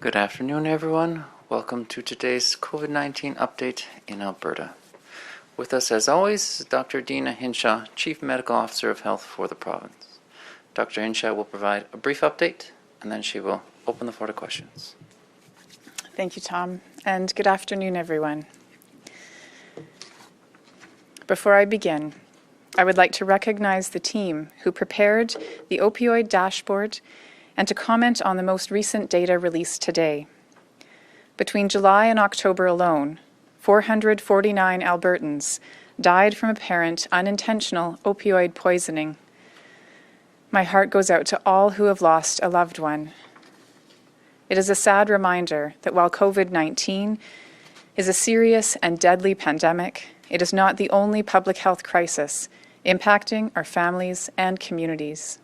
Good afternoon, everyone. Welcome to today's COVID-19 update in Alberta. With us, as always, is Dr. Dina Hinshaw, Chief Medical Officer of Health for the province. Dr. Hinshaw will provide a brief update, and then she will open the floor to questions. Thank you, Tom, and good afternoon, everyone. Before I begin, I would like to recognize the team who prepared the opioid dashboard and to comment on the most recent data released today. Between July and October alone, 449 Albertans died from apparent unintentional opioid poisoning. My heart goes out to all who have lost a loved one. It is a sad reminder that while COVID-19 is a serious and deadly pandemic, it is not the only public health crisis impacting our families and communities.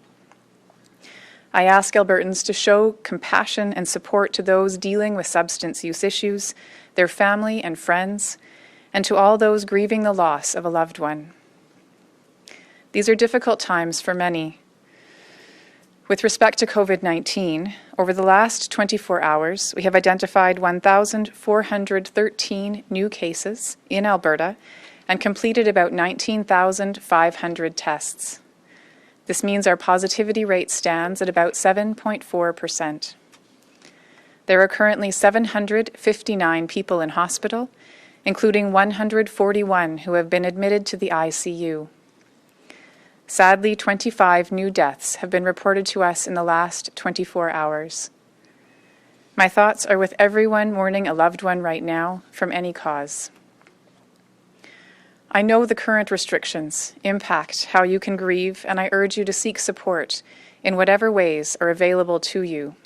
I ask Albertans to show compassion and support to those dealing with substance use issues, their family and friends, and to all those grieving the loss of a loved one. These are difficult times for many. With respect to COVID-19, over the last 24 hours, we have identified 1,413 new cases in Alberta and completed about 19,500 tests. This means our positivity rate stands at about 7.4%. There are currently 759 people in hospital, including 141 who have been admitted to the ICU. Sadly, 25 new deaths have been reported to us in the last 24 hours. My thoughts are with everyone mourning a loved one right now from any cause. I know the current restrictions impact how you can grieve, and I urge you to seek support in whatever ways are available to you.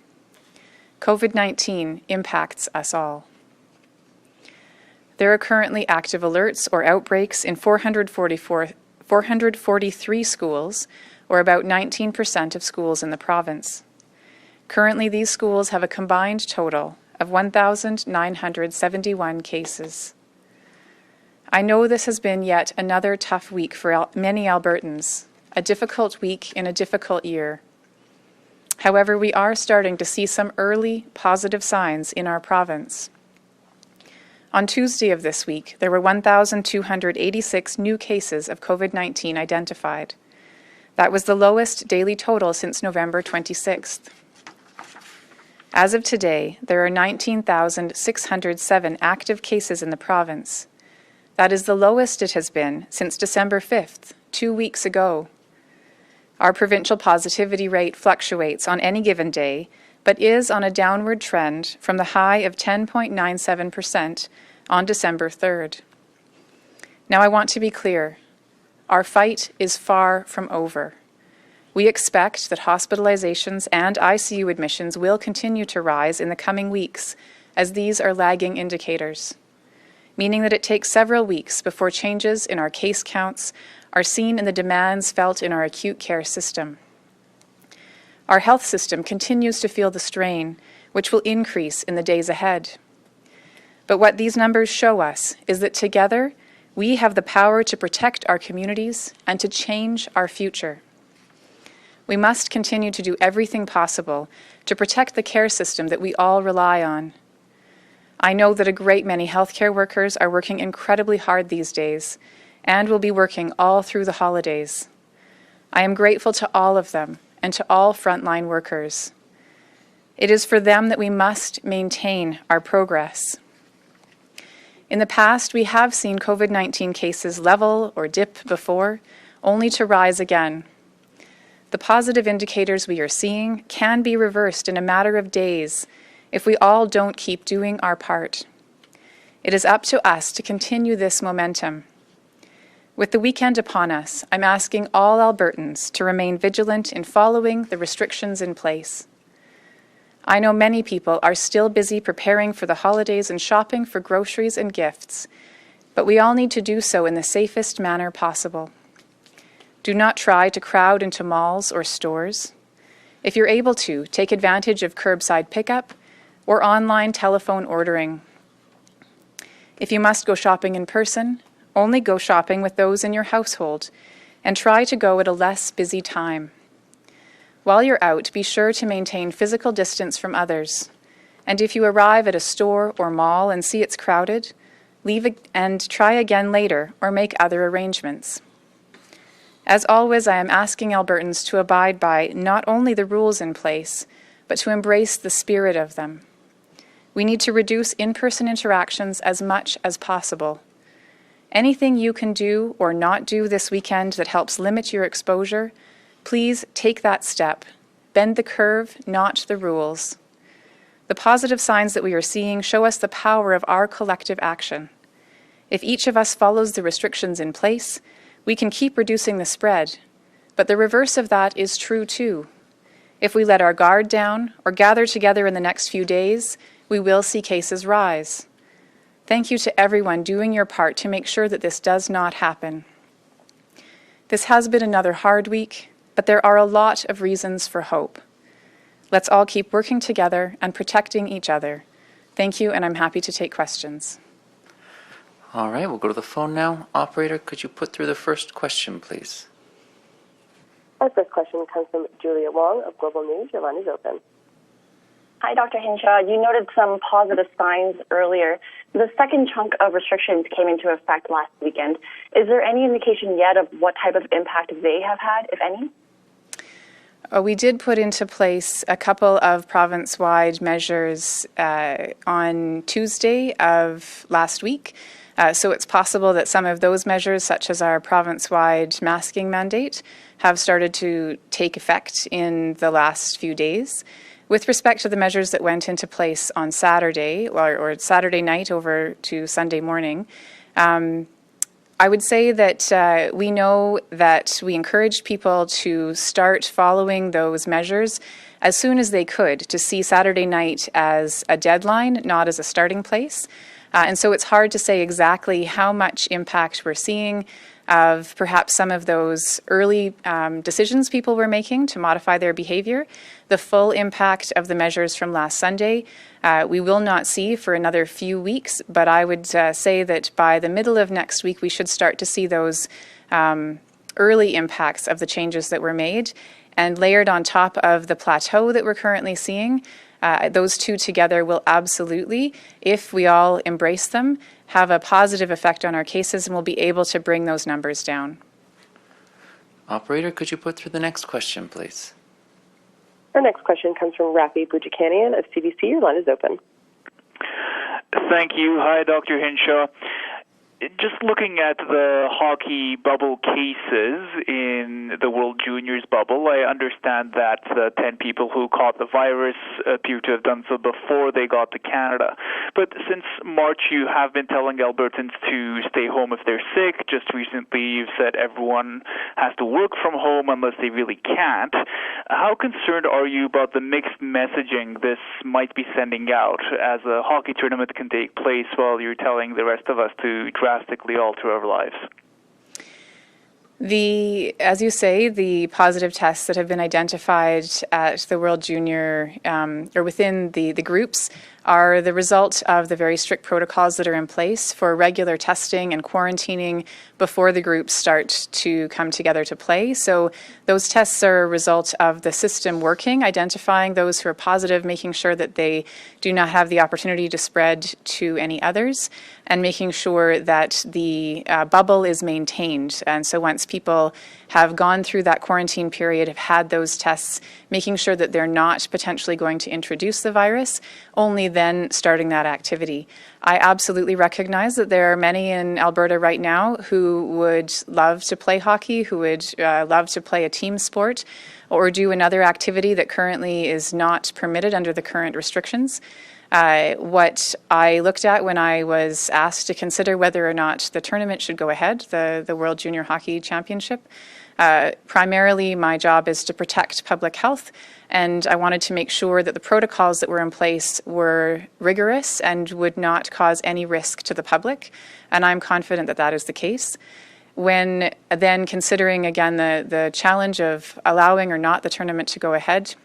COVID-19 impacts us all. There are currently active alerts or outbreaks in 443 schools, or about 19% of schools in the province. Currently, these schools have a combined total of 1,971 cases. I know this has been yet another tough week for many Albertans, a difficult week in a difficult year. However, we are starting to see some early positive signs in our province. On Tuesday of this week, there were 1,286 new cases of COVID-19 identified. That was the lowest daily total since November 26th. As of today, there are 19,607 active cases in the province. That is the lowest it has been since December 5th, 2 weeks ago. Our provincial positivity rate fluctuates on any given day, but is on a downward trend from the high of 10.97% on December 3rd. Now I want to be clear. Our fight is far from over. We expect that hospitalizations and ICU admissions will continue to rise in the coming weeks, as these are lagging indicators, meaning that it takes several weeks before changes in our case counts are seen in the demands felt in our acute care system. Our health system continues to feel the strain, which will increase in the days ahead. But what these numbers show us is that together, we have the power to protect our communities and to change our future. We must continue to do everything possible to protect the care system that we all rely on. I know that a great many healthcare workers are working incredibly hard these days and will be working all through the holidays. I am grateful to all of them and to all frontline workers. It is for them that we must maintain our progress. In the past, we have seen COVID-19 cases level or dip before, only to rise again. The positive indicators we are seeing can be reversed in a matter of days if we all don't keep doing our part. It is up to us to continue this momentum. With the weekend upon us, I'm asking all Albertans to remain vigilant in following the restrictions in place. I know many people are still busy preparing for the holidays and shopping for groceries and gifts, but we all need to do so in the safest manner possible. Do not try to crowd into malls or stores. If you're able to, take advantage of curbside pickup or online telephone ordering. If you must go shopping in person, only go shopping with those in your household and try to go at a less busy time. While you're out, be sure to maintain physical distance from others And if you arrive at a store or mall and see it's crowded, leave and try again later or make other arrangements. As always, I am asking Albertans to abide by not only the rules in place, but to embrace the spirit of them. We need to reduce in-person interactions as much as possible. Anything you can do or not do this weekend that helps limit your exposure, please take that step. Bend the curve, not the rules. The positive signs that we are seeing show us the power of our collective action. If each of us follows the restrictions in place, we can keep reducing the spread. But the reverse of that is true too. If we let our guard down or gather together in the next few days, we will see cases rise. Thank you to everyone doing your part to make sure that this does not happen. This has been another hard week, but there are a lot of reasons for hope. Let's all keep working together and protecting each other. Thank you, and I'm happy to take questions. All right, we'll go to the phone now. Operator, could you put through the first question, please? Our first question comes from Julia Wong of Global News. Your line is open. Hi, Dr. Hinshaw. You noted some positive signs earlier. The second chunk of restrictions came into effect last weekend. Is there any indication yet of what type of impact they have had, if any? We did put into place a couple of province-wide measures on Tuesday of last week. So it's possible that some of those measures, such as our province-wide masking mandate, have started to take effect in the last few days. With respect to the measures that went into place on Saturday, or Saturday night over to Sunday morning, I would say that we know that we encouraged people to start following those measures as soon as they could, to see Saturday night as a deadline, not as a starting place. And so it's hard to say exactly how much impact we're seeing of perhaps some of those early decisions people were making to modify their behavior. The full impact of the measures from last Sunday we will not see for another few weeks, but I would say that by the middle of next week we should start to see those early impacts of the changes that were made, and layered on top of the plateau that we're currently seeing. Those two together will absolutely, if we all embrace them, have a positive effect on our cases, and we'll be able to bring those numbers down. Operator, could you put through the next question, please? Our next question comes from Rafi Boudjikanian of CBC. Your line is open. Thank you. Hi, Dr. Hinshaw. Just looking at the hockey bubble cases in the World Juniors bubble, I understand that the 10 people who caught the virus appear to have done so before they got to Canada. But since March, you have been telling Albertans to stay home if they're sick. Just recently, you've said everyone has to work from home unless they really can't. How concerned are you about the mixed messaging this might be sending out as a hockey tournament can take place while you're telling the rest of us to drastically alter our lives? As you say, the positive tests that have been identified at the World Junior or within the groups are the result of the very strict protocols that are in place for regular testing and quarantining before the groups start to come together to play. So those tests are a result of the system working, identifying those who are positive, making sure that they do not have the opportunity to spread to any others, and making sure that the bubble is maintained. And so once people have gone through that quarantine period, have had those tests, making sure that they're not potentially going to introduce the virus, only then starting that activity. I absolutely recognize that there are many in Alberta right now who would love to play hockey, who would love to play a team sport, or do another activity that currently is not permitted under the current restrictions. What I looked at when I was asked to consider whether or not the tournament should go ahead, the World Junior Hockey Championship, primarily my job is to protect public health, and I wanted to make sure that the protocols that were in place were rigorous and would not cause any risk to the public, and I'm confident that that is the case. When then considering again the challenge of allowing or not the tournament to go ahead,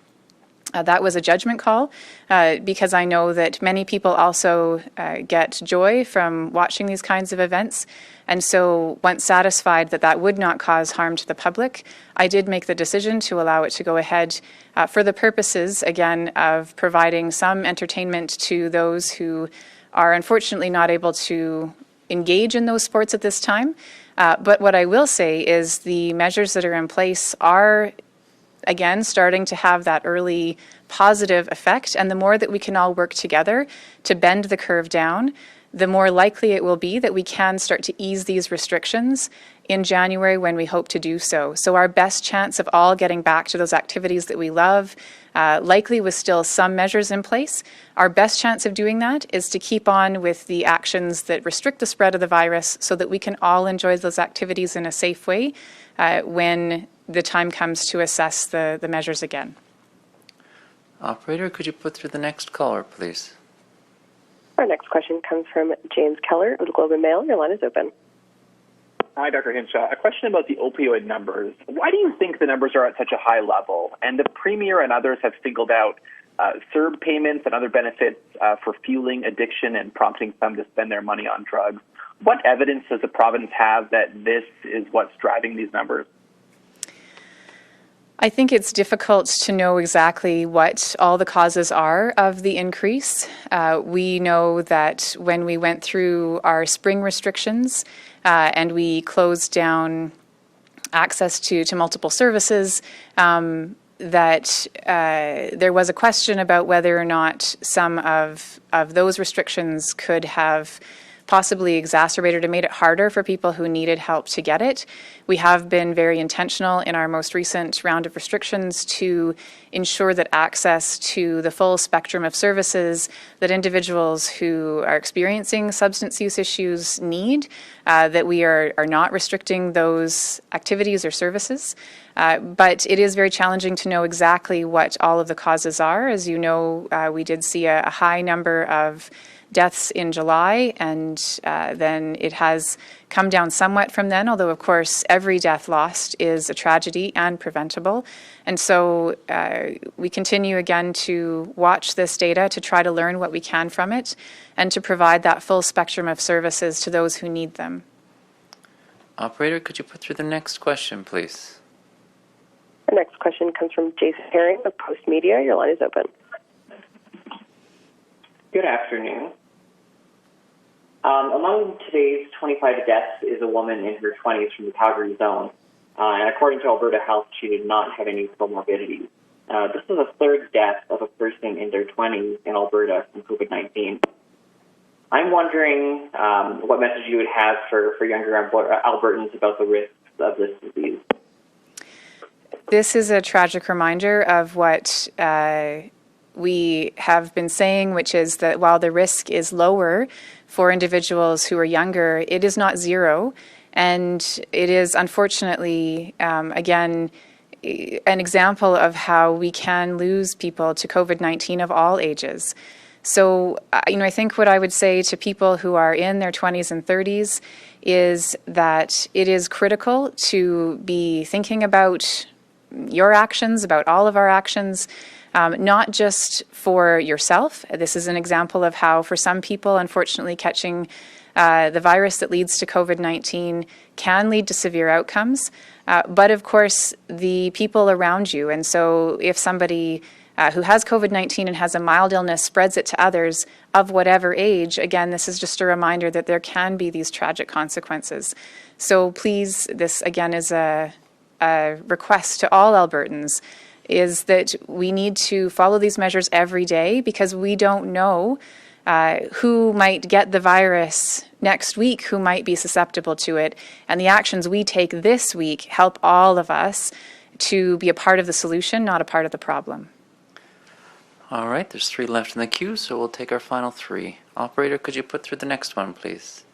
That was a judgment call because I know that many people also get joy from watching these kinds of events. And so once satisfied that that would not cause harm to the public, I did make the decision to allow it to go ahead for the purposes, again, of providing some entertainment to those who are unfortunately not able to engage in those sports at this time. But what I will say is the measures that are in place are again, starting to have that early positive effect. And the more that we can all work together to bend the curve down, the more likely it will be that we can start to ease these restrictions in January when we hope to do so. So our best chance of all getting back to those activities that we love, likely with still some measures in place, our best chance of doing that is to keep on with the actions that restrict the spread of the virus so that we can all enjoy those activities in a safe way when the time comes to assess the measures again. Operator, could you put through the next caller, please? Our next question comes from James Keller of the Globe and Mail. Your line is open. Hi, Dr. Hinshaw. A question about the opioid numbers. Why do you think the numbers are at such a high level? And the Premier and others have singled out CERB payments and other benefits for fueling addiction and prompting some to spend their money on drugs. What evidence does the province have that this is what's driving these numbers? I think it's difficult to know exactly what all the causes are of the increase. We know that when we went through our spring restrictions and we closed down access to multiple services, that there was a question about whether or not some of those restrictions could have possibly exacerbated or made it harder for people who needed help to get it. We have been very intentional in our most recent round of restrictions to ensure that access to the full spectrum of services that individuals who are experiencing substance use issues need, that we are not restricting those activities or services. But it is very challenging to know exactly what all of the causes are. As you know, we did see a high number of deaths in July, and then it has come down somewhat from then, although of course every death lost is a tragedy and preventable. And so we continue again to watch this data to try to learn what we can from it and to provide that full spectrum of services to those who need them. Operator, could you put through the next question, please? Our next question comes from Jason Herring of Post Media. Your line is open. Good afternoon. Among today's 25 deaths is a woman in her 20s from the Calgary zone. And according to Alberta Health, she did not have any comorbidities. This is the third death of a person in their 20s in Alberta from COVID-19. I'm wondering what message you would have for younger Albertans about the risks of this disease. This is a tragic reminder of what we have been saying, which is that while the risk is lower for individuals who are younger, it is not zero. And it is unfortunately, again, an example of how we can lose people to COVID-19 of all ages. So, I think what I would say to people who are in their 20s and 30s is that it is critical to be thinking about your actions, about all of our actions, not just for yourself. This is an example of how, for some people, unfortunately, catching the virus that leads to COVID-19 can lead to severe outcomes, but of course, the people around you. And so if somebody who has COVID-19 and has a mild illness spreads it to others of whatever age, again, this is just a reminder that there can be these tragic consequences. So please, this again is a request to all Albertans, is that we need to follow these measures every day because we don't know who might get the virus next week, who might be susceptible to it. And the actions we take this week help all of us to be a part of the solution, not a part of the problem. All right, there's 3 left in the queue, so we'll take our final 3. Operator, could you put through the next one, please?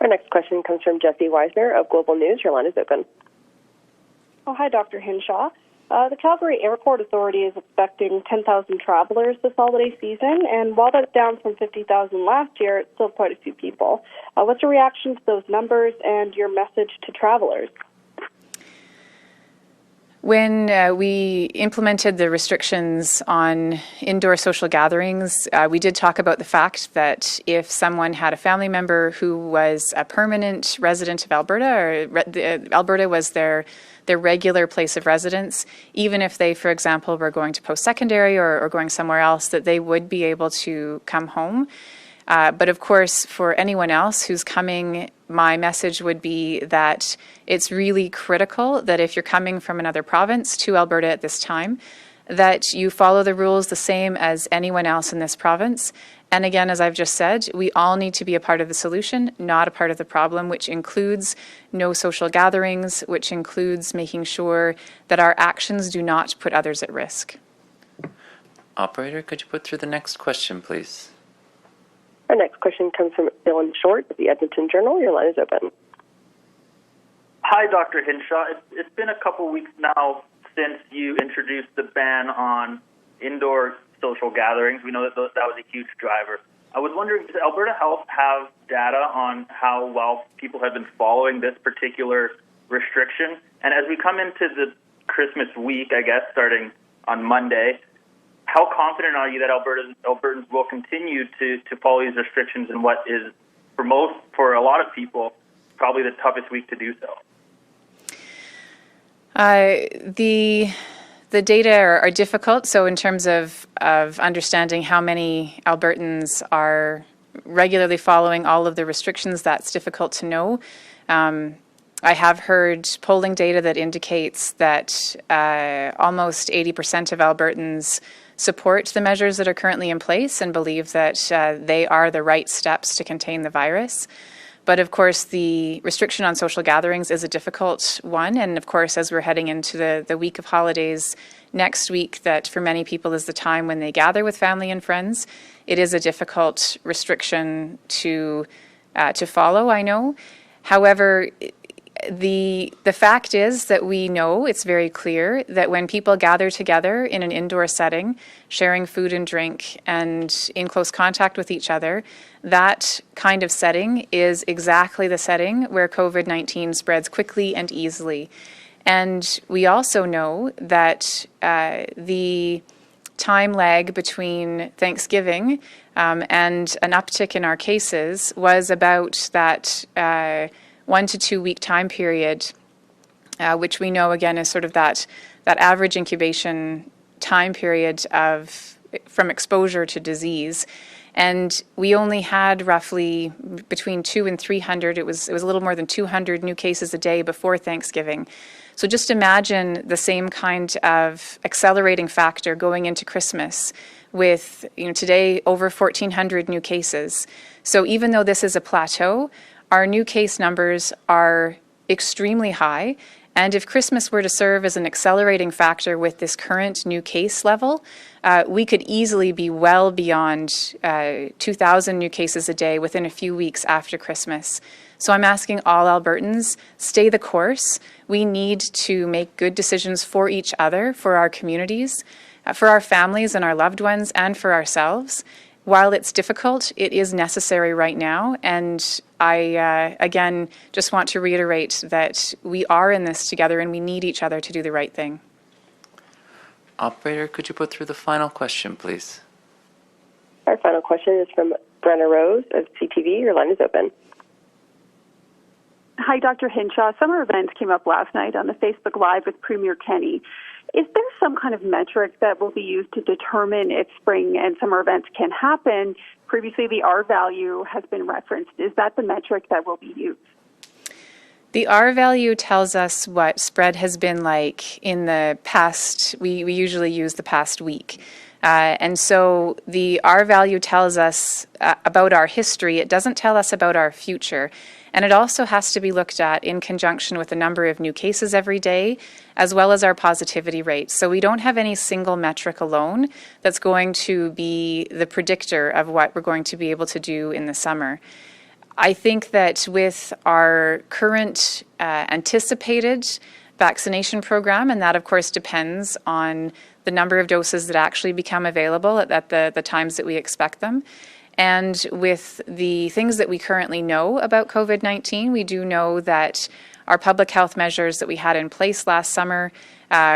Our next question comes from Jesse Weisner of Global News. Your line is open. Oh, hi, Dr. Hinshaw. The Calgary Airport Authority is expecting 10,000 travelers this holiday season, and while that's down from 50,000 last year, it's still quite a few people. What's your reaction to those numbers and your message to travelers? When we implemented the restrictions on indoor social gatherings, we did talk about the fact that if someone had a family member who was a permanent resident of Alberta, or Alberta was their regular place of residence, even if they, for example, were going to post-secondary or going somewhere else, that they would be able to come home. But of course, for anyone else who's coming, my message would be that it's really critical that if you're coming from another province to Alberta at this time, that you follow the rules the same as anyone else in this province. And again, as I've just said, we all need to be a part of the solution, not a part of the problem, which includes no social gatherings, which includes making sure that our actions do not put others at risk. Operator, could you put through the next question, please? Our next question comes from Dylan Short of the Edmonton Journal. Your line is open. Hi, Dr. Hinshaw. It's been a couple weeks now since you introduced the ban on indoor social gatherings. We know that that was a huge driver. I was wondering, does Alberta Health have data on how well people have been following this particular restriction? And as we come into the Christmas week, I guess, starting on Monday, how confident are you that Albertans will continue to follow these restrictions in what is, for a lot of people, probably the toughest week to do so? The data are difficult. So in terms of understanding how many Albertans are regularly following all of the restrictions, that's difficult to know. I have heard polling data that indicates that almost 80% of Albertans support the measures that are currently in place and believe that they are the right steps to contain the virus. But of course, the restriction on social gatherings is a difficult one. And of course, as we're heading into the week of holidays next week, that for many people is the time when they gather with family and friends, it is a difficult restriction to follow, I know. However, the fact is that we know, it's very clear, that when people gather together in an indoor setting, sharing food and drink and in close contact with each other, that kind of setting is exactly the setting where COVID-19 spreads quickly and easily. And we also know that the time lag between Thanksgiving and an uptick in our cases was about that 1 to 2 week time period, which we know again is sort of that average incubation time period from exposure to disease. And we only had roughly between 200 and 300, it was a little more than 200 new cases a day before Thanksgiving. So just imagine the same kind of accelerating factor going into Christmas with, today over 1,400 new cases. So even though this is a plateau, our new case numbers are extremely high. And if Christmas were to serve as an accelerating factor with this current new case level, we could easily be well beyond 2,000 new cases a day within a few weeks after Christmas. So I'm asking all Albertans, stay the course. We need to make good decisions for each other, for our communities, for our families and our loved ones, and for ourselves. While it's difficult, it is necessary right now. And I, again, just want to reiterate that we are in this together and we need each other to do the right thing. Operator, could you put through the final question, please? Our final question is from Brenna Rose of CTV. Your line is open. Hi, Dr. Hinshaw. Summer events came up last night on the Facebook Live with Premier Kenny. Is there some kind of metric that will be used to determine if spring and summer events can happen? Previously, the R value has been referenced. Is that the metric that will be used? The R value tells us what spread has been like in the past. We usually use the past week. And so the R value tells us about our history. It doesn't tell us about our future. And it also has to be looked at in conjunction with the number of new cases every day, as well as our positivity rate. So we don't have any single metric alone that's going to be the predictor of what we're going to be able to do in the summer. I think that with our current anticipated vaccination program, and that of course depends on the number of doses that actually become available at the times that we expect them, and with the things that we currently know about COVID-19, we do know that our public health measures that we had in place last summer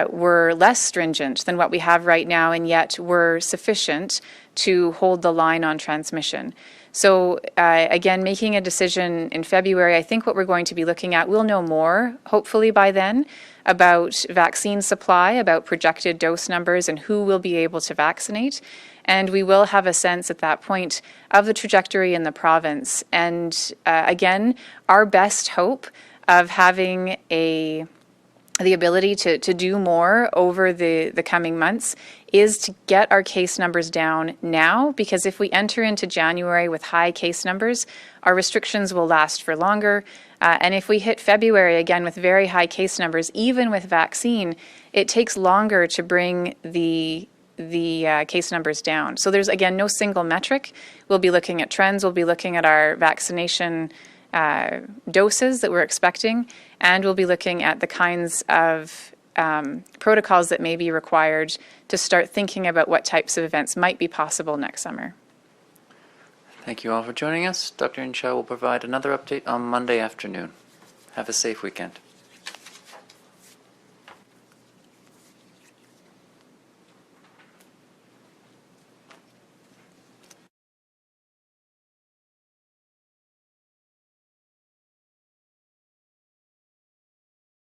were less stringent than what we have right now, and yet were sufficient to hold the line on transmission. So again, making a decision in February, I think what we're going to be looking at, we'll know more, hopefully by then, about vaccine supply, about projected dose numbers, and who will be able to vaccinate. And we will have a sense at that point of the trajectory in the province. And again, our best hope of having the ability to do more over the coming months is to get our case numbers down now, because if we enter into January with high case numbers, our restrictions will last for longer. And if we hit February again with very high case numbers, even with vaccine, it takes longer to bring the case numbers down. So there's, again, no single metric. We'll be looking at trends. We'll be looking at our vaccination doses that we're expecting, and we'll be looking at the kinds of protocols that may be required to start thinking about what types of events might be possible next summer. Thank you all for joining us. Dr. Hinshaw will provide another update on Monday afternoon. Have a safe weekend.